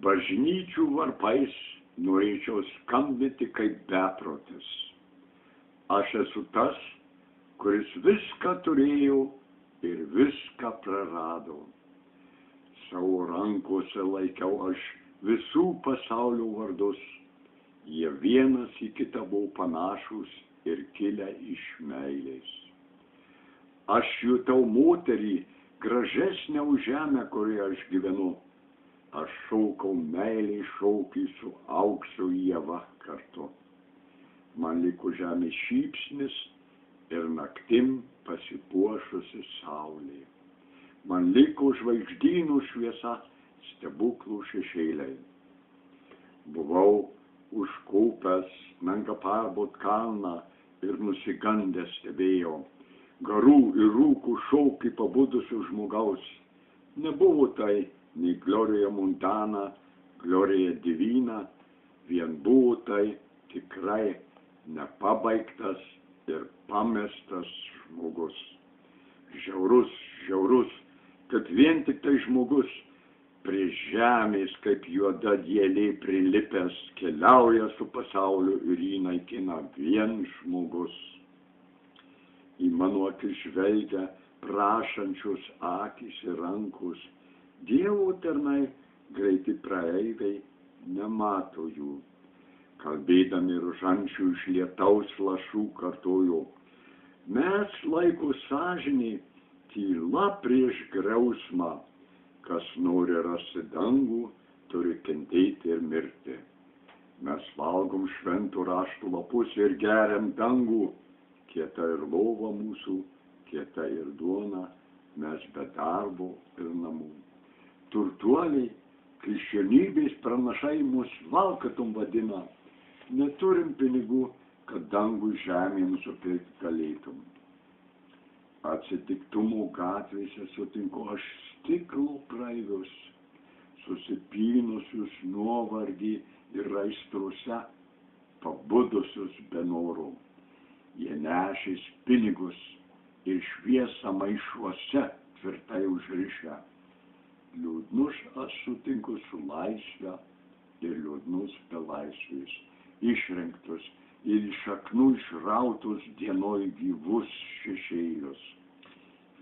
Bažnyčių varpais norėčiau skambinti kaip beprotis. Aš esu tas, kuris viską turėjo ir viską prarado. Savo rankose laikiau aš visų pasaulio vardus. Jie vienas į kitą buvo panašus ir kilę iš meilės. Aš jutau moterį gražesnę už žemę, kurioje aš gyvenu. Aš šaukau meilės šaukį su aukso ieva kartu. Man liko žemės šypsnis ir naktim pasipuošusi saulė. Man liko žvaigždynų šviesa, stebuklų šešėliai. Buvau užkopęs Nangaparbot kalną ir nusigandęs stebėjau garų ir rūkų šaukį pabudusių žmogaus. Nebuvo tai nei Glorija Montana, Glorija Divina, vien buvo tai tikrai nepabaigtas ir pamestas žmogus. Žiaurus, žiaurus, kad vien tik tai žmogus prie žemės kaip juoda dėlė prilipęs keliauja su pasauliu ir jį naikina vien žmogus. Į mano akis žvelgia prašančios akys ir rankos. Dievo tarnai, greiti praeiviai, nemato jų. Kalbėdami rožančių iš lietaus lašų kartojo: mes laiko sąžinė, tyla prieš griausmą. Kas nori rasti dangų, turi kentėti ir mirti. Mes valgom šventų raštų lapus ir geriam dangų. Kieta ir lova mūsų, kieta ir duona, mes be darbo ir namų. Turtuoliai, krikščionybės pranašai mus valkatum vadina. Neturim pinigų, kad dangų žemė nusipirkti galėtum. Atsitiktumo gatvėse sutinku aš stiklo praeivius, susipynusius nuovargį ir aistruose, pabudusius be noro. Jie nešės pinigus ir šviesą maišuose tvirtai užrišę. Liūdnus aš sutinku su laisve ir liūdnus be laisvės, išrinktus ir iš šaknų išrautus dienoj gyvus šešėlius.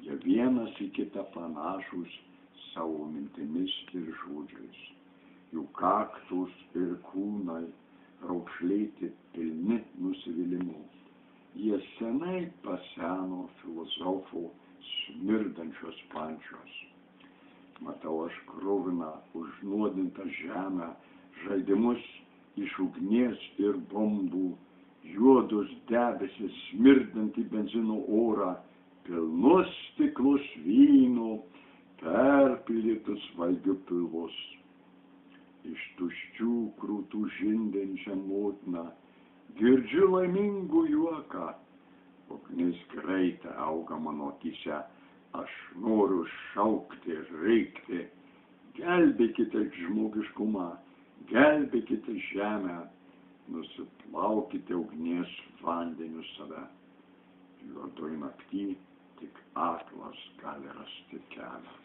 Jie vienas į kitą panašus savo mintimis ir žodžiais. Jų kaktus ir kūnai raukšlėti pilni nusivylimų. Jie senai paseno filosofų smirdančios pančios. Matau aš kruviną, užnuodintą žemę, žaidimus iš ugnies ir bombų, juodus debesis smirdantį benzino orą, pilnus stiklus vyno, perpildytus valgių pilvus. Iš tuščių krūtų žindančią motiną girdžiu laimingų juoką. Ugnis greitai auga mano akyse. Aš noriu šaukti ir rėkti: gelbėkite žmogiškumą, gelbėkite žemę, nusiplaukite ugnies vandeniu save. Juodoj nakty tik aklas gali rasti kelią.